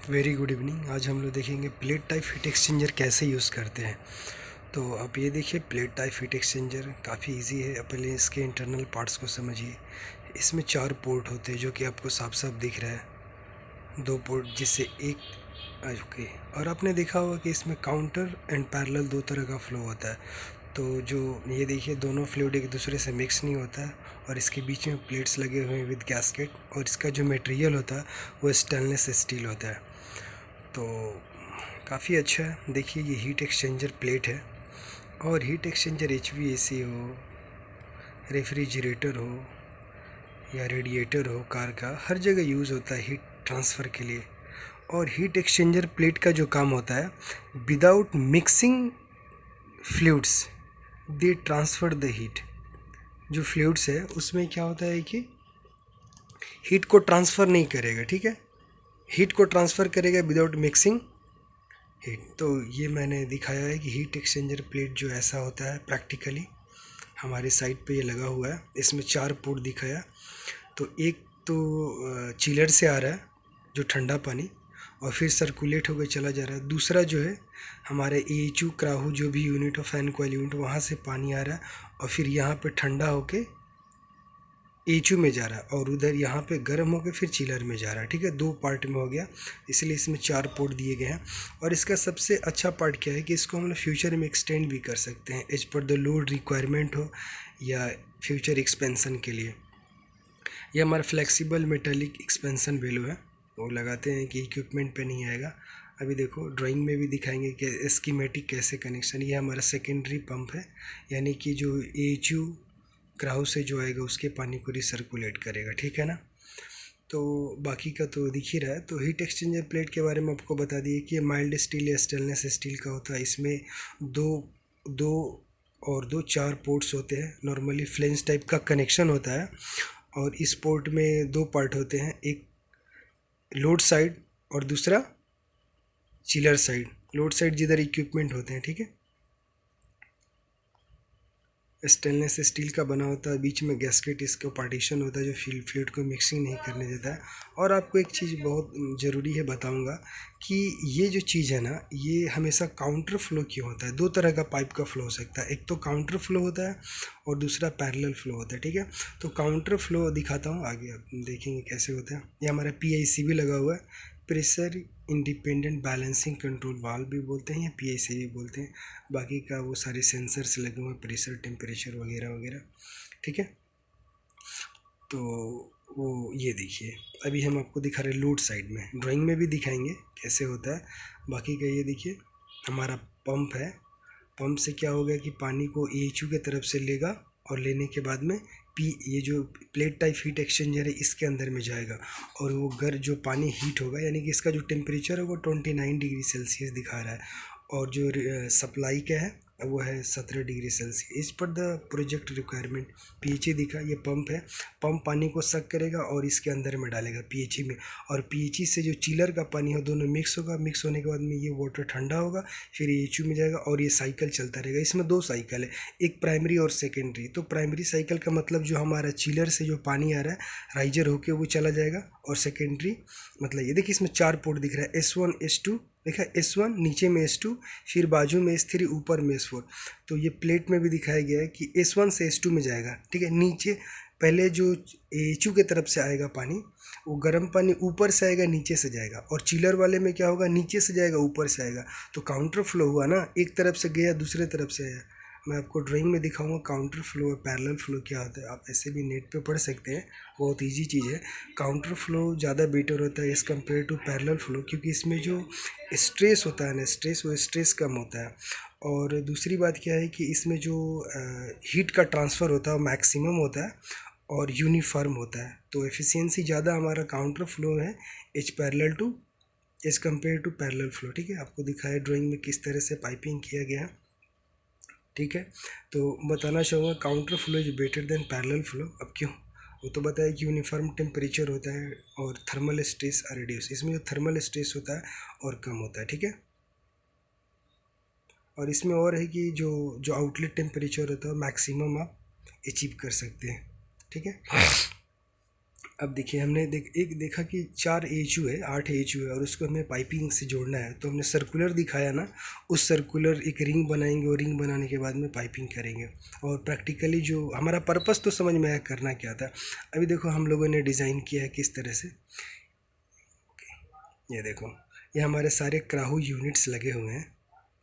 Very good evening. आज हम लोग देखेंगे प्लेट टाइप हीट एक्सचेंजर कैसे यूज़ करते हैं। तो आप ये देखिए, प्लेट टाइप हीट एक्सचेंजर काफ़ी इजी है। पहले इसके इंटरनल पार्ट्स को समझिए। इसमें 4 पोर्ट होते हैं जो कि आपको साफ साफ दिख रहा है। 2 पोर्ट जिससे एक ओके। और आपने देखा होगा कि इसमें काउंटर एंड पैरेलल 2 तरह का फ्लो होता है। तो जो ये देखिए, दोनों फ्लूइड एक दूसरे से मिक्स नहीं होता है और इसके बीच में प्लेट्स लगे हुए हैं विद गैस्केट, और इसका जो मटेरियल होता है वो स्टेनलेस स्टील होता है। तो काफ़ी अच्छा है। देखिए, ये हीट एक्सचेंजर प्लेट है और हीट एक्सचेंजर HVAC हो, रेफ्रिजरेटर हो या रेडिएटर हो कार का, हर जगह यूज़ होता है हीट ट्रांसफ़र के लिए। और हीट एक्सचेंजर प्लेट का जो काम होता है, without mixing fluids they transfer the heat. जो फ्लूइड्स है उसमें क्या होता है कि हीट को ट्रांसफ़र नहीं करेगा, ठीक है। हीट को ट्रांसफ़र करेगा विदाउट मिक्सिंग हीट। तो ये मैंने दिखाया है कि हीट एक्सचेंजर प्लेट जो ऐसा होता है प्रैक्टिकली हमारे साइट पे ये लगा हुआ है। इसमें 4 पोर्ट दिखाया। तो एक तो चिलर से आ रहा है जो ठंडा पानी, और फिर सर्कुलेट होकर चला जा रहा है। दूसरा जो है हमारे AHU क्राहू जो भी unit of fan coil unit, वहाँ से पानी आ रहा है और फिर यहाँ पे ठंडा होके AHU में जा रहा है, और उधर यहाँ पे गर्म होकर फिर चिलर में जा रहा है, ठीक है। 2 पार्ट में हो गया, इसलिए इसमें 4 पोर्ट दिए गए हैं। और इसका सबसे अच्छा पार्ट क्या है कि इसको हम लोग फ्यूचर में एक्सटेंड भी कर सकते हैं, as per the load requirement हो या फ्यूचर एक्सपेंसन के लिए। ये हमारा फ्लेक्सिबल मेटालिक एक्सपेंसन वेलो है, वो लगाते हैं कि इक्विपमेंट पे नहीं आएगा। अभी देखो ड्राइंग में भी दिखाएंगे कि स्कीमेटिक कैसे कनेक्शन। ये हमारा सेकेंडरी पंप है, यानी कि जो AHU क्राउड से जो आएगा उसके पानी को रिसर्कुलेट करेगा, ठीक है ना। तो बाकी का तो दिख ही रहा है। तो हीट एक्सचेंजर प्लेट के बारे में आपको बता दिए कि ये माइल्ड स्टील या स्टेनलेस स्टील का होता है। इसमें दो दो और दो 4 पोर्ट्स होते हैं। नॉर्मली फ्लेंज टाइप का कनेक्शन होता है, और इस पोर्ट में 2 पार्ट होते हैं, एक लोड साइड और दूसरा चिलर साइड। लोड साइड जिधर इक्विपमेंट होते हैं, ठीक है। स्टेनलेस स्टील का बना होता है, बीच में गैस्केट इसका पार्टीशन होता है जो फ्लूइड को मिक्सिंग नहीं करने देता है। और आपको एक चीज़ बहुत ज़रूरी है बताऊंगा कि ये जो चीज़ है ना, ये हमेशा काउंटर फ्लो क्यों होता है। 2 तरह का पाइप का फ्लो हो सकता है, एक तो काउंटर फ्लो होता है और दूसरा पैरेलल फ्लो होता है, ठीक है। तो काउंटर फ्लो दिखाता हूँ, आगे आप देखेंगे कैसे होता है। ये हमारा PICB लगा हुआ है, pressure independent balancing control valve भी बोलते हैं या PIC भी बोलते हैं। बाकी का वो सारे सेंसर्स लगे हुए हैं, प्रेशर टेम्परेचर वगैरह वगैरह, ठीक है। तो वो ये देखिए, अभी हम आपको दिखा रहे हैं लोड साइड में, ड्राइंग में भी दिखाएंगे कैसे होता है। बाकी का ये देखिए, हमारा पंप है। पंप से क्या होगा कि पानी को AHU के तरफ से लेगा, और लेने के बाद में ये जो प्लेट टाइप हीट एक्सचेंजर है इसके अंदर में जाएगा, और वो जो पानी हीट होगा, यानी कि इसका जो टेम्परेचर है वो 29 डिग्री सेल्सियस दिखा रहा है, और जो सप्लाई का है वो है 17 डिग्री सेल्सियस। इस पर द प्रोजेक्ट रिक्वायरमेंट PHE दिखा। ये पंप है, पंप पानी को सक करेगा और इसके अंदर में डालेगा PHE में, और PHE से जो चिलर का पानी हो दोनों मिक्स होगा। मिक्स होने के बाद में ये वाटर ठंडा होगा, फिर AHU में जाएगा, और ये साइकिल चलता रहेगा। इसमें 2 साइकिल है, एक प्राइमरी और सेकेंडरी। तो प्राइमरी साइकिल का मतलब जो हमारा चिलर से जो पानी आ रहा है राइजर होके वो चला जाएगा, और सेकेंडरी मतलब ये देखिए, इसमें 4 पोर्ट दिख रहा है, S1 S2 देखा, S1 नीचे में S2, फिर बाजू में S3, ऊपर में S4। तो ये प्लेट में भी दिखाया गया है कि S1 से S2 में जाएगा, ठीक है। नीचे पहले जो AHU के तरफ से आएगा पानी, वो गर्म पानी ऊपर से आएगा नीचे से जाएगा, और चिलर वाले में क्या होगा, नीचे से जाएगा ऊपर से आएगा। तो काउंटर फ्लो हुआ ना, एक तरफ से गया दूसरे तरफ से आया। मैं आपको ड्राइंग में दिखाऊंगा काउंटर फ्लो और पैरेलल फ्लो क्या होता है। आप ऐसे भी नेट पे पढ़ सकते हैं, बहुत इजी चीज़ है। काउंटर फ्लो ज़्यादा बेटर होता है as compared to parallel flow, क्योंकि इसमें जो स्ट्रेस होता है ना, वो स्ट्रेस कम होता है। और दूसरी बात क्या है कि इसमें जो हीट का ट्रांसफ़र होता है वो मैक्सिमम होता है और यूनिफॉर्म होता है। तो एफिशिएंसी ज़्यादा हमारा काउंटर फ्लो है as compared to parallel flow, ठीक है। आपको दिखाया ड्राइंग में किस तरह से पाइपिंग किया गया है, ठीक है। तो बताना चाहूँगा counter flow is better than parallel flow. अब क्यों, वो तो बताया कि यूनिफॉर्म टेम्परेचर होता है और थर्मल स्ट्रेस रिड्यूस। इसमें जो थर्मल स्ट्रेस होता है और कम होता है, ठीक है। और इसमें और है कि जो जो आउटलेट टेम्परेचर होता है मैक्सिमम आप अचीव कर सकते हैं, ठीक है। अब देखिए हमने देखा कि 4 एचयू है, 8 एचयू है और उसको हमें पाइपिंग से जोड़ना है। तो हमने सर्कुलर दिखाया ना, उस सर्कुलर एक रिंग बनाएंगे और रिंग बनाने के बाद में पाइपिंग करेंगे। और प्रैक्टिकली जो हमारा पर्पस तो समझ में आया करना क्या था। अभी देखो हम लोगों ने डिज़ाइन किया है किस तरह से। ये देखो, ये हमारे सारे क्राहू यूनिट्स लगे हुए हैं।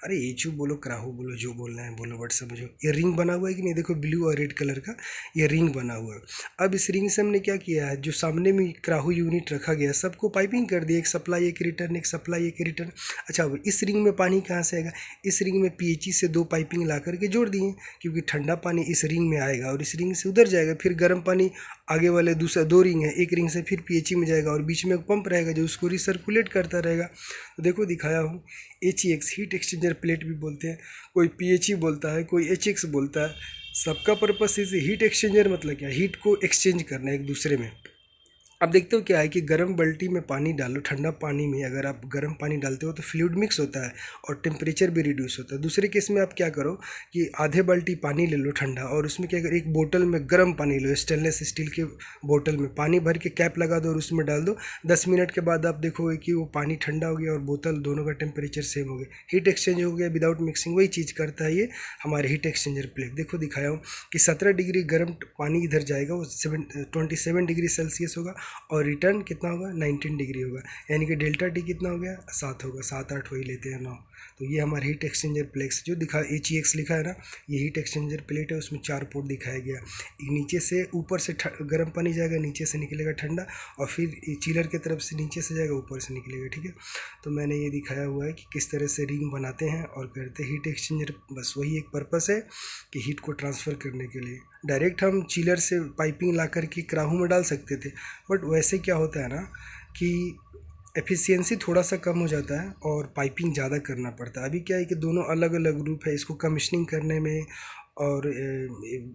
अरे एचू बोलो क्राहू बोलो, जो बोलना है बोलो, बट समझो ये रिंग बना हुआ है कि नहीं। देखो ब्लू और रेड कलर का ये रिंग बना हुआ है। अब इस रिंग से हमने क्या किया है, जो सामने में क्राहू यूनिट रखा गया सबको पाइपिंग कर दी, एक सप्लाई एक रिटर्न, एक सप्लाई एक रिटर्न। अच्छा, अब इस रिंग में पानी कहाँ से आएगा, इस रिंग में पीएचई से 2 पाइपिंग ला करके जोड़ दिए, क्योंकि ठंडा पानी इस रिंग में आएगा और इस रिंग से उधर जाएगा। फिर गर्म पानी आगे वाले दूसरा 2 रिंग है, एक रिंग से फिर पीएचई में जाएगा और बीच में एक पंप रहेगा जो उसको रिसर्कुलेट करता रहेगा। तो देखो दिखाया हूँ, HEX हीट एक्सचेंजर प्लेट भी बोलते हैं, कोई PHE बोलता है, कोई HX बोलता है। सबका पर्पस इज हीट एक्सचेंजर, मतलब क्या, हीट को एक्सचेंज करना एक दूसरे में। अब देखते हो क्या है कि गर्म बाल्टी में पानी डालो, ठंडा पानी में अगर आप गर्म पानी डालते हो तो फ्लूइड मिक्स होता है और टेम्परेचर भी रिड्यूस होता है। दूसरे केस में आप क्या करो कि आधे बाल्टी पानी ले लो ठंडा और उसमें क्या करो, एक बोतल में गर्म पानी लो, स्टेनलेस स्टील के बोतल में पानी भर के कैप लगा दो और उसमें डाल दो। 10 मिनट के बाद आप देखोगे कि वो पानी ठंडा हो गया और बोतल दोनों का टेम्परेचर सेम हो गया, हीट एक्सचेंज हो गया विदाउट मिक्सिंग। वही चीज़ करता है ये हमारे हीट एक्सचेंजर प्लेट। देखो दिखाया हूँ कि 17 डिग्री गर्म पानी इधर जाएगा, वो 27 डिग्री सेल्सियस होगा और रिटर्न कितना होगा, 19 डिग्री होगा। यानी कि डेल्टा टी कितना हो गया, 7 होगा, 7 8 वही लेते हैं 9। तो ये हमारा हीट एक्सचेंजर प्लेट जो दिखा HEX लिखा है ना, ये हीट एक्सचेंजर प्लेट है, उसमें 4 पोर्ट दिखाया गया। एक नीचे से ऊपर से गर्म पानी जाएगा, नीचे से निकलेगा ठंडा, और फिर चिलर की तरफ से नीचे से जाएगा, ऊपर से निकलेगा। ठीक है, तो मैंने ये दिखाया हुआ है कि किस तरह से रिंग बनाते हैं और करते हैं हीट एक्सचेंजर। बस वही एक पर्पस है कि हीट को ट्रांसफ़र करने के लिए। डायरेक्ट हम चिलर से पाइपिंग ला करके क्राहू में डाल सकते थे, बट वैसे क्या होता है ना कि एफिशिएंसी थोड़ा सा कम हो जाता है और पाइपिंग ज़्यादा करना पड़ता है। अभी क्या है कि दोनों अलग अलग रूप है, इसको कमिश्निंग करने में और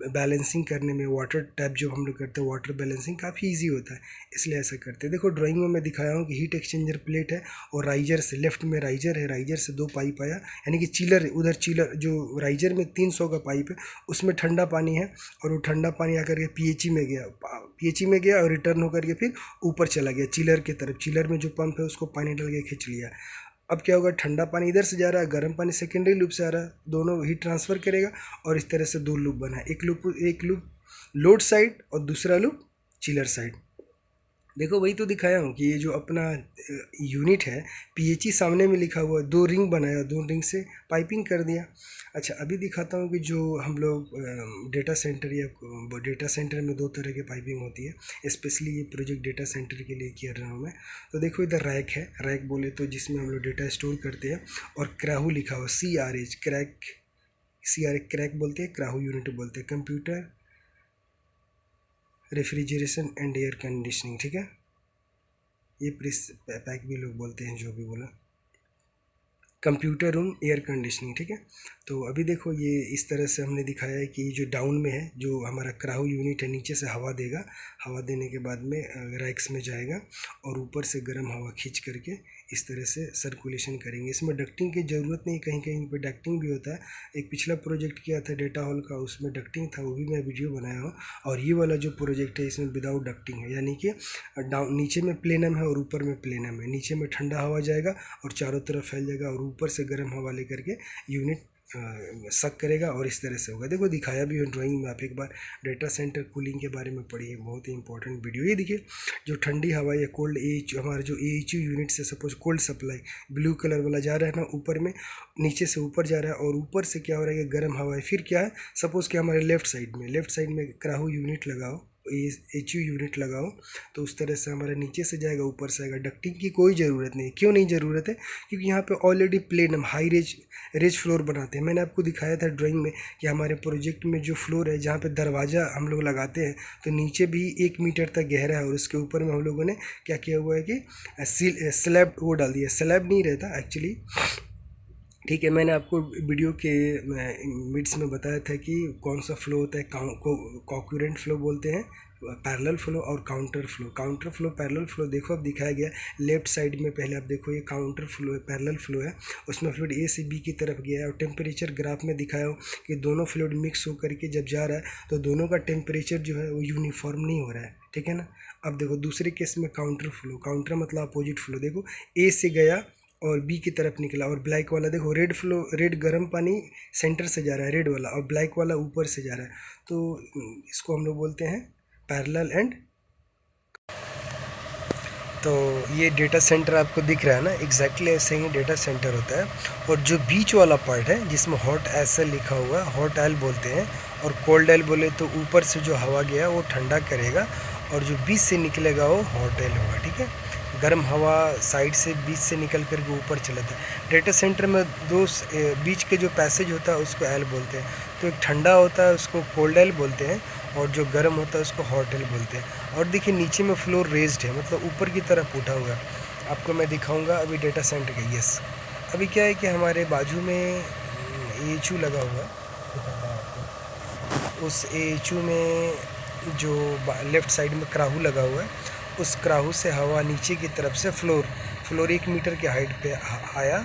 बैलेंसिंग करने में, वाटर टैप जो हम लोग करते हैं वाटर बैलेंसिंग काफ़ी इजी होता है, इसलिए ऐसा करते हैं। देखो ड्राइंग में मैं दिखाया हूँ कि हीट एक्सचेंजर प्लेट है और राइजर से लेफ्ट में राइजर है, राइजर से 2 पाइप आया, यानी कि चिलर उधर, चिलर जो राइजर में 300 का पाइप है उसमें ठंडा पानी है और वो ठंडा पानी आकर के पीएचई में गया और रिटर्न होकर के फिर ऊपर चला गया चिलर की तरफ। चिलर में जो पंप है उसको पानी डाल के खींच लिया। अब क्या होगा, ठंडा पानी इधर से जा रहा है, गर्म पानी सेकेंडरी लूप से आ रहा है, दोनों हीट ट्रांसफ़र करेगा और इस तरह से 2 लूप बना है, एक लूप लोड साइड और दूसरा लूप चिलर साइड। देखो वही तो दिखाया हूँ कि ये जो अपना यूनिट है, PHE सामने में लिखा हुआ है, 2 रिंग बनाया, 2 रिंग से पाइपिंग कर दिया। अच्छा, अभी दिखाता हूँ कि जो हम लोग डेटा सेंटर या डेटा सेंटर में 2 तरह की पाइपिंग होती है, स्पेशली ये प्रोजेक्ट डेटा सेंटर के लिए किया रहा हूँ मैं। तो देखो इधर रैक है, रैक बोले तो जिसमें हम लोग डेटा स्टोर करते हैं, और क्राहू लिखा हुआ CRH, क्रैक बोलते हैं, क्राहू यूनिट बोलते हैं, computer refrigeration and air conditioning. ठीक है, ये प्रेस पैक भी लोग बोलते हैं, जो भी बोला, कंप्यूटर रूम एयर कंडीशनिंग। ठीक है, तो अभी देखो ये इस तरह से हमने दिखाया है कि जो डाउन में है, जो हमारा क्राहू यूनिट है, नीचे से हवा देगा, हवा देने के बाद में रैक्स में जाएगा और ऊपर से गर्म हवा खींच करके इस तरह से सर्कुलेशन करेंगे। इसमें डक्टिंग की ज़रूरत नहीं, कहीं कहीं पे डक्टिंग भी होता है। एक पिछला प्रोजेक्ट किया था डेटा हॉल का, उसमें डक्टिंग था, वो भी मैं वीडियो बनाया हूँ। और ये वाला जो प्रोजेक्ट है इसमें विदाउट डक्टिंग है, यानी कि डाउन नीचे में प्लेनम है और ऊपर में प्लेनम है। नीचे में ठंडा हवा जाएगा और चारों तरफ फैल जाएगा और ऊपर से गर्म हवा लेकर के यूनिट सक करेगा और इस तरह से होगा। देखो दिखाया भी है ड्राइंग में, आप एक बार डेटा सेंटर कूलिंग के बारे में पढ़िए, बहुत ही इंपॉर्टेंट वीडियो। ये देखिए जो ठंडी हवा या कोल्ड हमारा जो AHU यूनिट से suppose cold supply blue colour वाला जा रहा है ना, ऊपर में, नीचे से ऊपर जा रहा है और ऊपर से क्या हो रहा है कि गर्म हवा है। फिर क्या है, सपोज कि हमारे लेफ्ट साइड में क्राहू यूनिट लगाओ, HU यूनिट लगाओ, तो उस तरह से हमारा नीचे से जाएगा ऊपर से आएगा। डक्टिंग की कोई ज़रूरत नहीं। क्यों नहीं ज़रूरत है, क्योंकि यहाँ पे ऑलरेडी प्लेन हम हाई रेज फ्लोर बनाते हैं। मैंने आपको दिखाया था ड्राइंग में कि हमारे प्रोजेक्ट में जो फ्लोर है, जहाँ पे दरवाज़ा हम लोग लगाते हैं, तो नीचे भी 1 मीटर तक गहरा है और उसके ऊपर में हम लोगों ने क्या किया हुआ है कि स्लैब वो डाल दिया। स्लैब नहीं रहता एक्चुअली, ठीक है, मैंने आपको वीडियो के मिड्स में बताया था कि कौन सा फ्लो होता है, कॉन्करेंट फ्लो बोलते हैं, पैरेलल फ्लो और counter flow. Counter flow parallel flow देखो अब दिखाया गया लेफ्ट साइड में। पहले आप देखो ये काउंटर फ्लो है, पैरेलल फ्लो है, उसमें फ्लूइड ए से बी की तरफ गया है और टेम्परेचर ग्राफ में दिखाया हो कि दोनों फ्लूइड मिक्स होकर के जब जा रहा है तो दोनों का टेम्परेचर जो है वो यूनिफॉर्म नहीं हो रहा है, ठीक है ना। अब देखो दूसरे केस में काउंटर फ्लो, काउंटर मतलब अपोजिट फ्लो। देखो ए से गया और बी की तरफ निकला और ब्लैक वाला देखो रेड फ्लो, रेड गर्म पानी सेंटर से जा रहा है रेड वाला और ब्लैक वाला ऊपर से जा रहा है, तो इसको हम लोग बोलते हैं पैरेलल एंड। तो ये डेटा सेंटर आपको दिख रहा है ना, एग्जैक्टली ऐसे ही डेटा सेंटर होता है। और जो बीच वाला पार्ट है जिसमें हॉट ऐसा लिखा हुआ है, हॉट एल बोलते हैं, और कोल्ड एल बोले तो ऊपर से जो हवा गया वो ठंडा करेगा और जो बीच से निकलेगा वो हॉट एल होगा, ठीक है। गर्म हवा साइड से बीच से निकल कर के ऊपर चला था। डेटा सेंटर में दो बीच के जो पैसेज होता है उसको एल बोलते हैं। तो एक ठंडा होता है उसको कोल्ड एल बोलते हैं और जो गर्म होता है उसको हॉट एल बोलते हैं। और देखिए नीचे में फ्लोर रेज्ड है, मतलब ऊपर की तरफ उठा हुआ है। आपको मैं दिखाऊंगा अभी डेटा सेंटर का। यस, अभी क्या है कि हमारे बाजू में AHU लगा हुआ है, उस AHU में जो लेफ़्ट साइड में कराहू लगा हुआ है, उस कराहू से हवा नीचे की तरफ से फ्लोर 1 मीटर की हाइट पे आया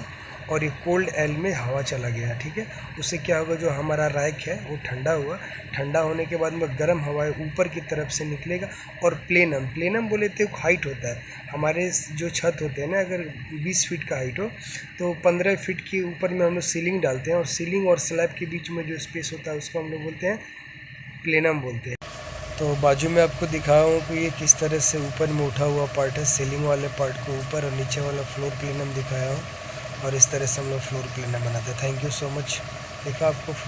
और ये कोल्ड एल में हवा चला गया, ठीक है। उससे क्या होगा, जो हमारा रैक है वो ठंडा हुआ, ठंडा होने के बाद में गर्म हवा ऊपर की तरफ से निकलेगा। और प्लेनम बोले तो हाइट होता है हमारे जो छत होते हैं ना, अगर 20 फीट का हाइट हो तो 15 फीट के ऊपर में हम लोग सीलिंग डालते हैं और सीलिंग और स्लैब के बीच में जो स्पेस होता है उसको हम लोग बोलते हैं प्लेनम बोलते हैं। तो बाजू में आपको दिखाया हूँ कि ये किस तरह से ऊपर में उठा हुआ पार्ट है, सीलिंग वाले पार्ट को ऊपर और नीचे वाला फ्लोर प्लेनम दिखाया हूँ। और इस तरह से हम लोग फ्लोर प्लेनम बनाते हैं। Thank you so much. देखा आपको फ्लोर